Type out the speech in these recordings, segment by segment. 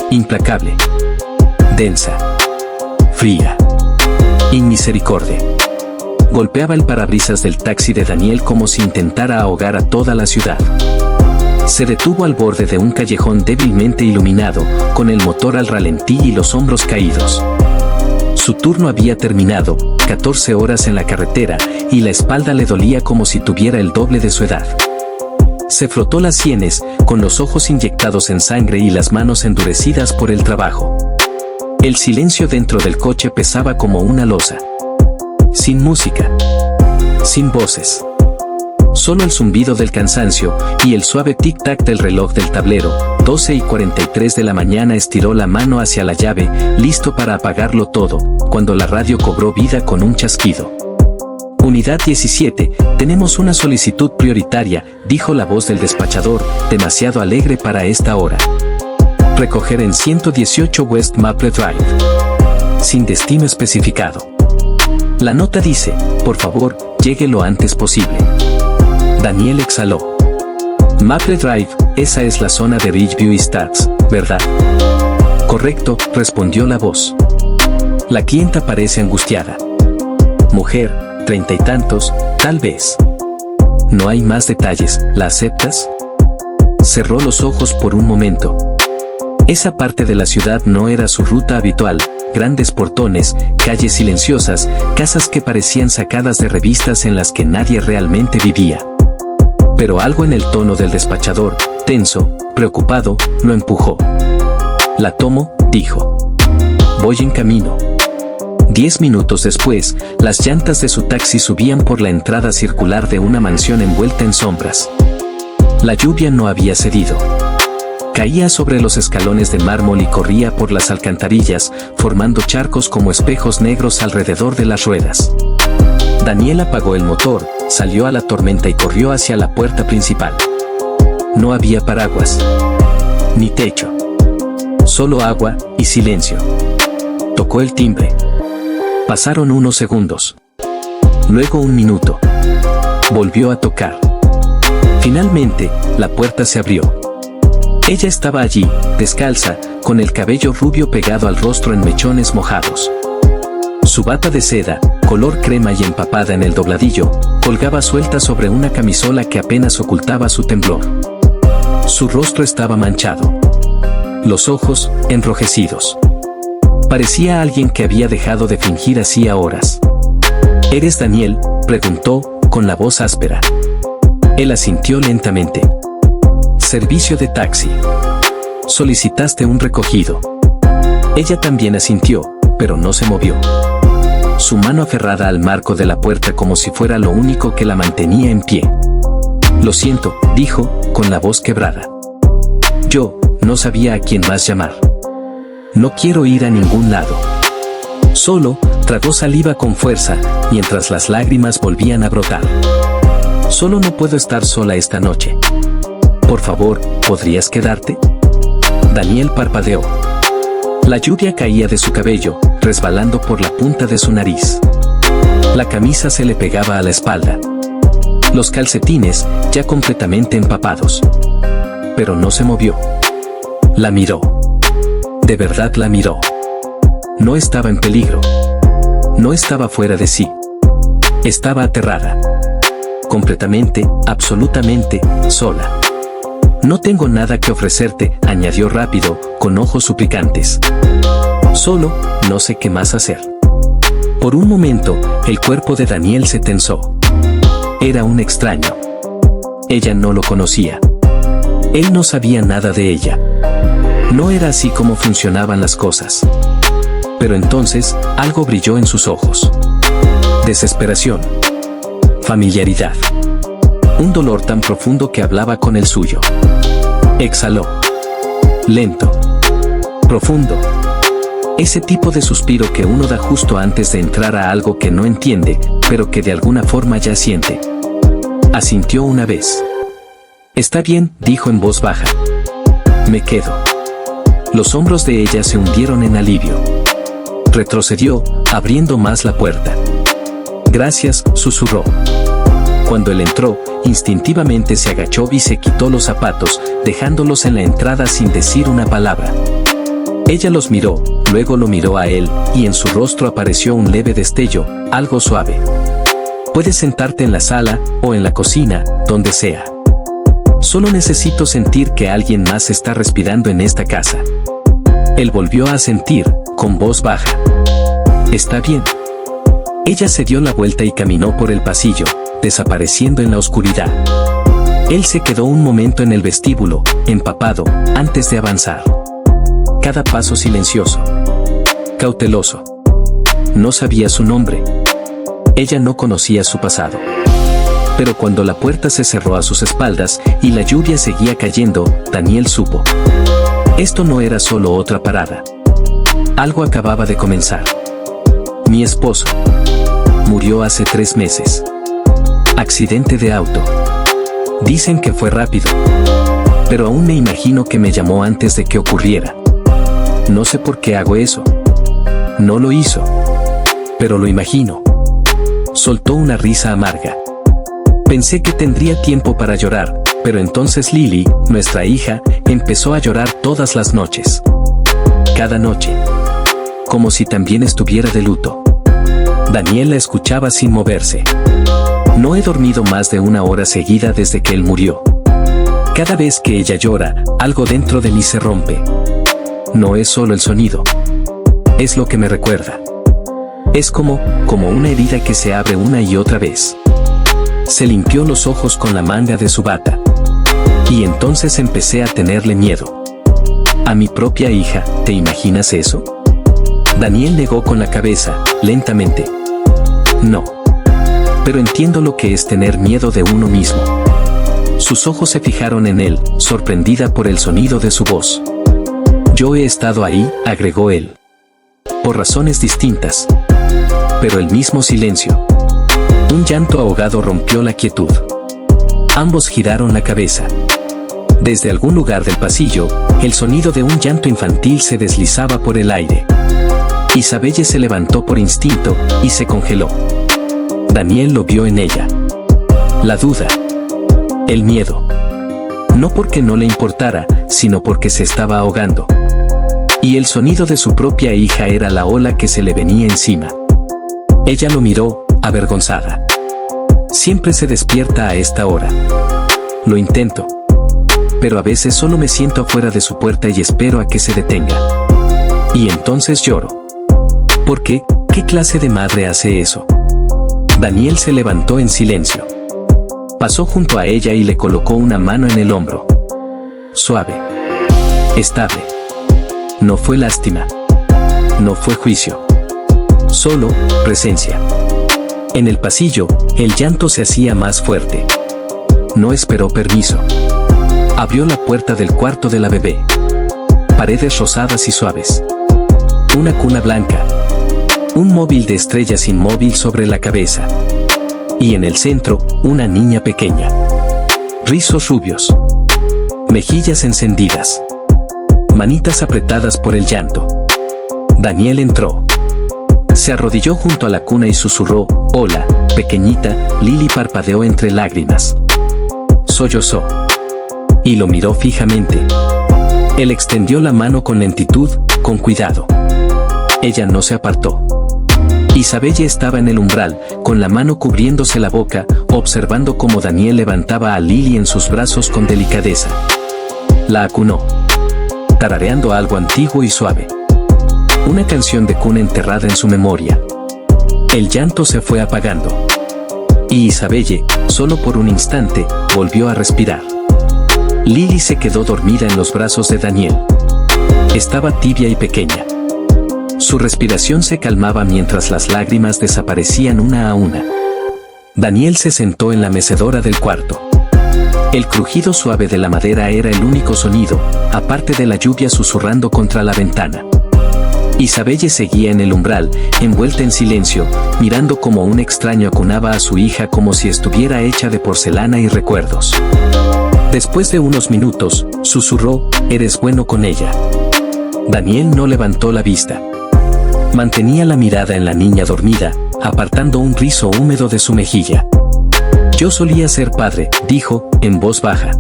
Implacable. Densa. Fría. Inmisericordia. Golpeaba el parabrisas del taxi de Daniel como si intentara ahogar a toda la ciudad. Se detuvo al borde de un callejón débilmente iluminado, con el motor al ralentí y los hombros caídos. Su turno había terminado, 14 horas en la carretera, y la espalda le dolía como si tuviera el doble de su edad. Se frotó las sienes, con los ojos inyectados en sangre y las manos endurecidas por el trabajo. El silencio dentro del coche pesaba como una losa. Sin música. Sin voces. Solo el zumbido del cansancio y el suave tic-tac del reloj del tablero. 12:43 de la mañana. Estiró la mano hacia la llave, listo para apagarlo todo, cuando la radio cobró vida con un chasquido. Unidad 17, tenemos una solicitud prioritaria, dijo la voz del despachador, demasiado alegre para esta hora. Recoger en 118 West Maple Drive. Sin destino especificado. La nota dice, por favor, llegue lo antes posible. Daniel exhaló. Maple Drive, esa es la zona de Ridgeview Estates, ¿verdad? Correcto, respondió la voz. La clienta parece angustiada. Mujer, 30 y tantos, tal vez. No hay más detalles, ¿la aceptas? Cerró los ojos por un momento. Esa parte de la ciudad no era su ruta habitual. Grandes portones, calles silenciosas, casas que parecían sacadas de revistas en las que nadie realmente vivía. Pero algo en el tono del despachador, tenso, preocupado, lo empujó. La tomo, dijo. Voy en camino. 10 minutos después, las llantas de su taxi subían por la entrada circular de una mansión envuelta en sombras. La lluvia no había cedido. Caía sobre los escalones de mármol y corría por las alcantarillas, formando charcos como espejos negros alrededor de las ruedas. Daniel apagó el motor, salió a la tormenta y corrió hacia la puerta principal. No había paraguas. Ni techo. Solo agua y silencio. Tocó el timbre. Pasaron unos segundos. Luego un minuto. Volvió a tocar. Finalmente, la puerta se abrió. Ella estaba allí, descalza, con el cabello rubio pegado al rostro en mechones mojados. Su bata de seda, color crema y empapada en el dobladillo, colgaba suelta sobre una camisola que apenas ocultaba su temblor. Su rostro estaba manchado. Los ojos, enrojecidos. Parecía alguien que había dejado de fingir hacía horas. ¿Eres Daniel?, preguntó, con la voz áspera. Él asintió lentamente. Servicio de taxi. Solicitaste un recogido. Ella también asintió, pero no se movió. Su mano aferrada al marco de la puerta como si fuera lo único que la mantenía en pie. Lo siento, dijo, con la voz quebrada. Yo no sabía a quién más llamar. No quiero ir a ningún lado. Solo tragó saliva con fuerza, mientras las lágrimas volvían a brotar. Solo no puedo estar sola esta noche. Por favor, ¿podrías quedarte? Daniel parpadeó. La lluvia caía de su cabello, resbalando por la punta de su nariz. La camisa se le pegaba a la espalda. Los calcetines, ya completamente empapados. Pero no se movió. La miró. De verdad la miró. No estaba en peligro. No estaba fuera de sí. Estaba aterrada. Completamente, absolutamente, sola. No tengo nada que ofrecerte, añadió rápido, con ojos suplicantes. Solo, no sé qué más hacer. Por un momento, el cuerpo de Daniel se tensó. Era un extraño. Ella no lo conocía. Él no sabía nada de ella. No era así como funcionaban las cosas. Pero entonces, algo brilló en sus ojos. Desesperación. Familiaridad. Un dolor tan profundo que hablaba con el suyo. Exhaló. Lento. Profundo. Ese tipo de suspiro que uno da justo antes de entrar a algo que no entiende, pero que de alguna forma ya siente. Asintió una vez. Está bien, dijo en voz baja. Me quedo. Los hombros de ella se hundieron en alivio. Retrocedió, abriendo más la puerta. Gracias, susurró. Cuando él entró, instintivamente se agachó y se quitó los zapatos, dejándolos en la entrada sin decir una palabra. Ella los miró, luego lo miró a él, y en su rostro apareció un leve destello, algo suave. Puedes sentarte en la sala, o en la cocina, donde sea. Solo necesito sentir que alguien más está respirando en esta casa. Él volvió a asentir, con voz baja. Está bien. Ella se dio la vuelta y caminó por el pasillo, desapareciendo en la oscuridad. Él se quedó un momento en el vestíbulo, empapado, antes de avanzar. Cada paso silencioso. Cauteloso. No sabía su nombre. Ella no conocía su pasado. Pero cuando la puerta se cerró a sus espaldas y la lluvia seguía cayendo, Daniel supo. Esto no era solo otra parada. Algo acababa de comenzar. Mi esposo murió hace 3 meses. Accidente de auto. Dicen que fue rápido. Pero aún me imagino que me llamó antes de que ocurriera. No sé por qué hago eso. No lo hizo. Pero lo imagino. Soltó una risa amarga. Pensé que tendría tiempo para llorar, pero entonces Lily, nuestra hija, empezó a llorar todas las noches. Cada noche. Como si también estuviera de luto. Daniel la escuchaba sin moverse. No he dormido más de 1 hora seguida desde que él murió. Cada vez que ella llora, algo dentro de mí se rompe. No es solo el sonido. Es lo que me recuerda. Es como una herida que se abre una y otra vez. Se limpió los ojos con la manga de su bata. Y entonces empecé a tenerle miedo. A mi propia hija, ¿te imaginas eso? Daniel negó con la cabeza, lentamente. No. Pero entiendo lo que es tener miedo de uno mismo. Sus ojos se fijaron en él, sorprendida por el sonido de su voz. Yo he estado ahí, agregó él. Por razones distintas. Pero el mismo silencio. Un llanto ahogado rompió la quietud. Ambos giraron la cabeza. Desde algún lugar del pasillo, el sonido de un llanto infantil se deslizaba por el aire. Isabelle se levantó por instinto y se congeló. Daniel lo vio en ella. La duda. El miedo. No porque no le importara, sino porque se estaba ahogando. Y el sonido de su propia hija era la ola que se le venía encima. Ella lo miró, avergonzada. Siempre se despierta a esta hora. Lo intento. Pero a veces solo me siento afuera de su puerta y espero a que se detenga. Y entonces lloro. ¿Por qué? ¿Qué clase de madre hace eso? Daniel se levantó en silencio. Pasó junto a ella y le colocó una mano en el hombro. Suave. Estable. No fue lástima. No fue juicio. Solo presencia. En el pasillo, el llanto se hacía más fuerte. No esperó permiso. Abrió la puerta del cuarto de la bebé. Paredes rosadas y suaves. Una cuna blanca. Un móvil de estrellas inmóvil sobre la cabeza. Y en el centro, una niña pequeña. Rizos rubios. Mejillas encendidas. Manitas apretadas por el llanto. Daniel entró. Se arrodilló junto a la cuna y susurró, «Hola, pequeñita». Lily parpadeó entre lágrimas. Sollozó. Y lo miró fijamente. Él extendió la mano con lentitud, con cuidado. Ella no se apartó. Isabelle estaba en el umbral, con la mano cubriéndose la boca, observando cómo Daniel levantaba a Lily en sus brazos con delicadeza. La acunó. Tarareando algo antiguo y suave. Una canción de cuna enterrada en su memoria. El llanto se fue apagando. Y Isabelle, solo por un instante, volvió a respirar. Lily se quedó dormida en los brazos de Daniel. Estaba tibia y pequeña. Su respiración se calmaba mientras las lágrimas desaparecían una a una. Daniel se sentó en la mecedora del cuarto. El crujido suave de la madera era el único sonido, aparte de la lluvia susurrando contra la ventana. Isabelle seguía en el umbral, envuelta en silencio, mirando como un extraño acunaba a su hija como si estuviera hecha de porcelana y recuerdos. Después de unos minutos, susurró, «¿Eres bueno con ella?». Daniel no levantó la vista. Mantenía la mirada en la niña dormida, apartando un rizo húmedo de su mejilla. «Yo solía ser padre», dijo, en voz baja.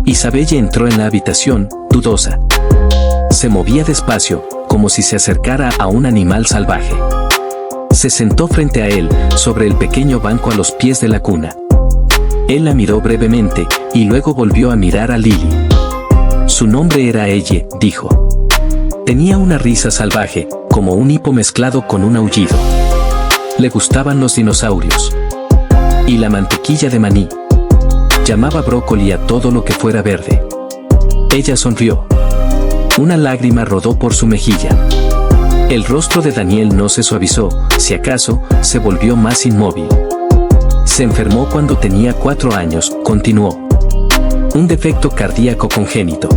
Isabelle entró en la habitación, dudosa. Se movía despacio, como si se acercara a un animal salvaje. Se sentó frente a él, sobre el pequeño banco a los pies de la cuna. Él la miró brevemente, y luego volvió a mirar a Lily. Su nombre era Elle, dijo. Tenía una risa salvaje, como un hipo mezclado con un aullido. Le gustaban los dinosaurios. Y la mantequilla de maní. Llamaba brócoli a todo lo que fuera verde. Ella sonrió. Una lágrima rodó por su mejilla. El rostro de Daniel no se suavizó, si acaso, se volvió más inmóvil. Se enfermó cuando tenía 4 años, continuó. Un defecto cardíaco congénito.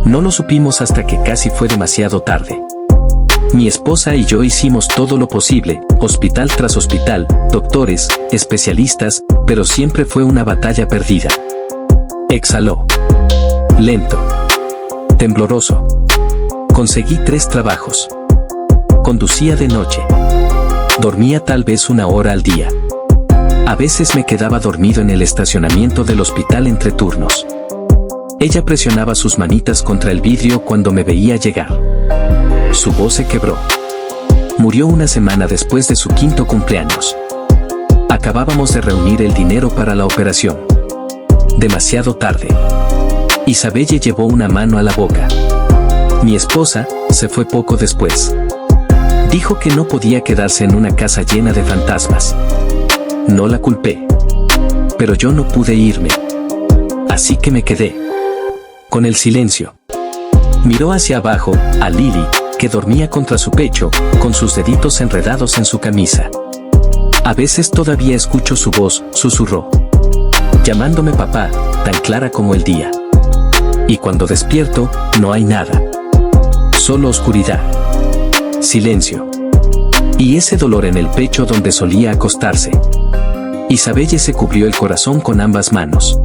No lo supimos hasta que casi fue demasiado tarde. Mi esposa y yo hicimos todo lo posible, hospital tras hospital, doctores, especialistas, pero siempre fue una batalla perdida. Exhaló. Lento. Tembloroso. Conseguí 3 trabajos. Conducía de noche. Dormía tal vez 1 hora al día. A veces me quedaba dormido en el estacionamiento del hospital entre turnos. Ella presionaba sus manitas contra el vidrio cuando me veía llegar. Su voz se quebró. Murió 1 semana después de su 5º cumpleaños. Acabábamos de reunir el dinero para la operación. Demasiado tarde. Isabelle llevó una mano a la boca. Mi esposa se fue poco después. Dijo que no podía quedarse en una casa llena de fantasmas. No la culpé. Pero yo no pude irme. Así que me quedé. Con el silencio. Miró hacia abajo, a Lily, que dormía contra su pecho, con sus deditos enredados en su camisa. A veces todavía escucho su voz, susurró. Llamándome papá, tan clara como el día. Y cuando despierto, no hay nada. Solo oscuridad. Silencio. Y ese dolor en el pecho donde solía acostarse. Isabelle se cubrió el corazón con ambas manos.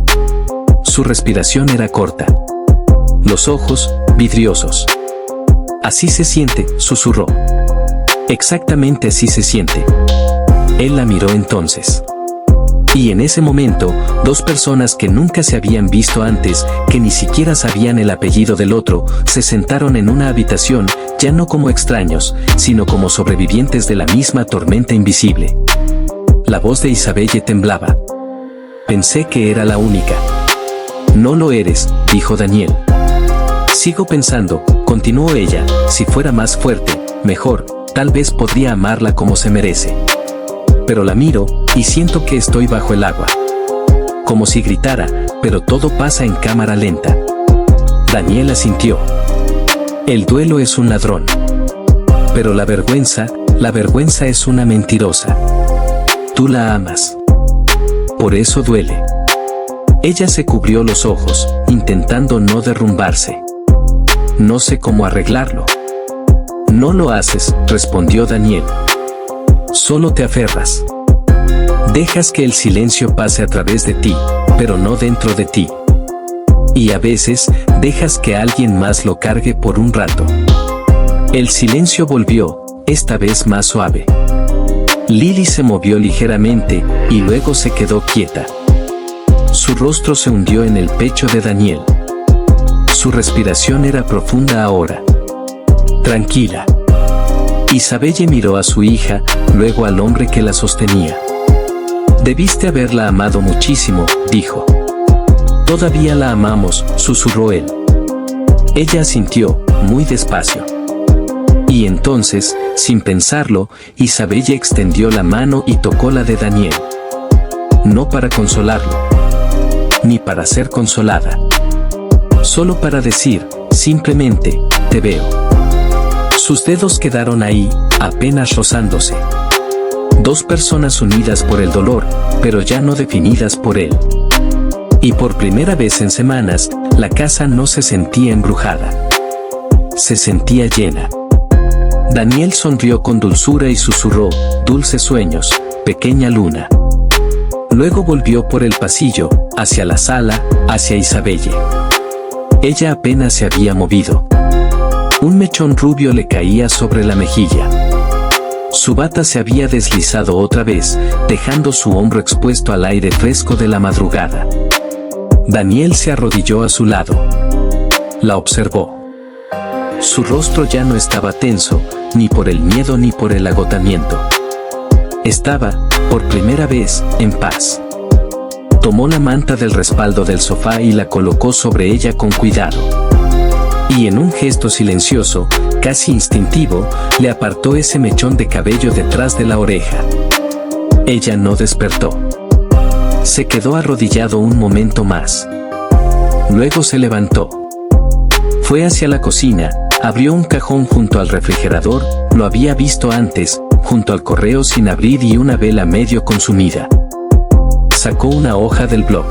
Su respiración era corta. Los ojos, vidriosos. Así se siente, susurró. Exactamente así se siente. Él la miró entonces. Y en ese momento, 2 personas que nunca se habían visto antes, que ni siquiera sabían el apellido del otro, se sentaron en una habitación, ya no como extraños, sino como sobrevivientes de la misma tormenta invisible. La voz de Isabelle temblaba. Pensé que era la única. No lo eres, dijo Daniel. Sigo pensando, continuó ella, si fuera más fuerte, mejor, tal vez podría amarla como se merece. Pero la miro, y siento que estoy bajo el agua. Como si gritara, pero todo pasa en cámara lenta. Daniel asintió. El duelo es un ladrón. Pero la vergüenza es una mentirosa. Tú la amas. Por eso duele. Ella se cubrió los ojos, intentando no derrumbarse. No sé cómo arreglarlo. No lo haces, respondió Daniel. Solo te aferras. Dejas que el silencio pase a través de ti, pero no dentro de ti. Y a veces, dejas que alguien más lo cargue por un rato. El silencio volvió, esta vez más suave. Lily se movió ligeramente, y luego se quedó quieta. Su rostro se hundió en el pecho de Daniel. Su respiración era profunda ahora. Tranquila. Isabelle miró a su hija, luego al hombre que la sostenía. Debiste haberla amado muchísimo, dijo. Todavía la amamos, susurró él. Ella asintió, muy despacio. Y entonces, sin pensarlo, Isabelle extendió la mano y tocó la de Daniel. No para consolarlo, ni para ser consolada. Solo para decir, simplemente, te veo. Sus dedos quedaron ahí, apenas rozándose. 2 personas unidas por el dolor, pero ya no definidas por él. Y por primera vez en semanas, la casa no se sentía embrujada. Se sentía llena. Daniel sonrió con dulzura y susurró, dulces sueños, pequeña luna. Luego volvió por el pasillo, hacia la sala, hacia Isabelle. Ella apenas se había movido. Un mechón rubio le caía sobre la mejilla. Su bata se había deslizado otra vez, dejando su hombro expuesto al aire fresco de la madrugada. Daniel se arrodilló a su lado. La observó. Su rostro ya no estaba tenso, ni por el miedo ni por el agotamiento. Estaba, por primera vez, en paz. Tomó la manta del respaldo del sofá y la colocó sobre ella con cuidado. Y en un gesto silencioso, casi instintivo, le apartó ese mechón de cabello detrás de la oreja. Ella no despertó. Se quedó arrodillado un momento más. Luego se levantó. Fue hacia la cocina, abrió un cajón junto al refrigerador, lo había visto antes, junto al correo sin abrir y una vela medio consumida. Sacó una hoja del blog.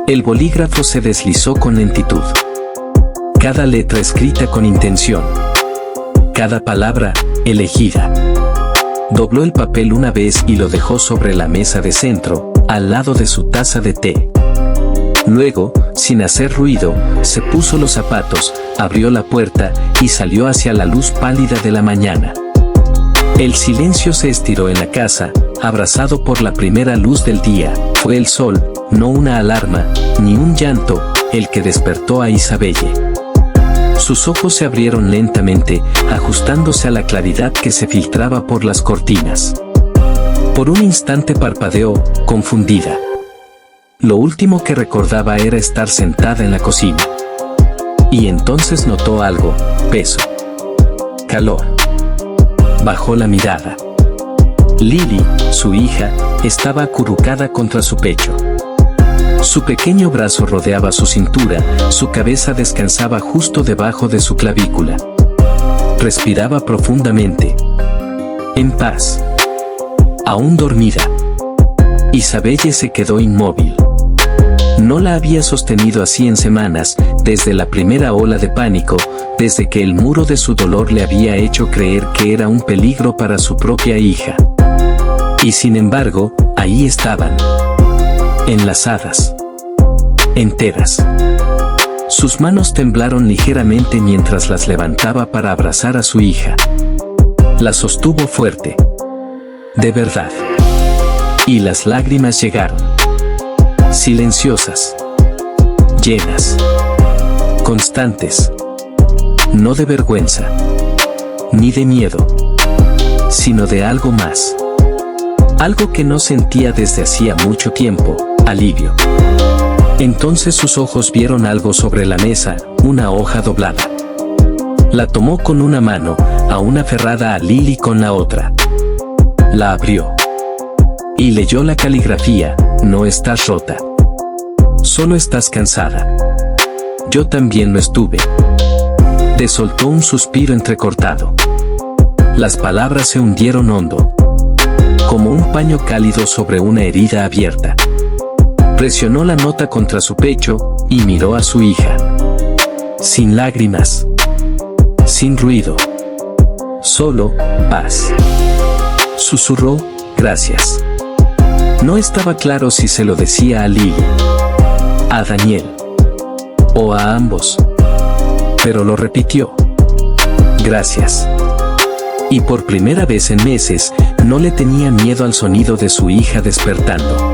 El bolígrafo se deslizó con lentitud. Cada letra escrita con intención. Cada palabra, elegida. Dobló el papel una vez y lo dejó sobre la mesa de centro, al lado de su taza de té. Luego, sin hacer ruido, se puso los zapatos, abrió la puerta y salió hacia la luz pálida de la mañana. El silencio se estiró en la casa, abrazado por la primera luz del día. Fue el sol, no una alarma, ni un llanto, el que despertó a Isabelle. Sus ojos se abrieron lentamente, ajustándose a la claridad que se filtraba por las cortinas. Por un instante parpadeó, confundida. Lo último que recordaba era estar sentada en la cocina. Y entonces notó algo: peso, calor. Bajó la mirada. Lily, su hija, estaba acurrucada contra su pecho. Su pequeño brazo rodeaba su cintura, su cabeza descansaba justo debajo de su clavícula. Respiraba profundamente. En paz. Aún dormida. Isabelle se quedó inmóvil. No la había sostenido así en semanas, desde la primera ola de pánico, desde que el muro de su dolor le había hecho creer que era un peligro para su propia hija. Y sin embargo, ahí estaban. Enlazadas. Enteras. Sus manos temblaron ligeramente mientras las levantaba para abrazar a su hija. La sostuvo fuerte. De verdad. Y las lágrimas llegaron. Silenciosas. Llenas. Constantes. No de vergüenza. Ni de miedo. Sino de algo más. Algo que no sentía desde hacía mucho tiempo: alivio. Entonces sus ojos vieron algo sobre la mesa, una hoja doblada. La tomó con una mano, aún aferrada a Lily con la otra. La abrió. Y leyó la caligrafía: no estás rota. Solo estás cansada. Yo también lo estuve. Le soltó un suspiro entrecortado. Las palabras se hundieron hondo, como un paño cálido sobre una herida abierta. Presionó la nota contra su pecho y miró a su hija. Sin lágrimas. Sin ruido. Solo paz. Susurró: gracias. No estaba claro si se lo decía a Lily, a Daniel o a ambos, pero lo repitió. Gracias. Y por primera vez en meses, no le tenía miedo al sonido de su hija despertando.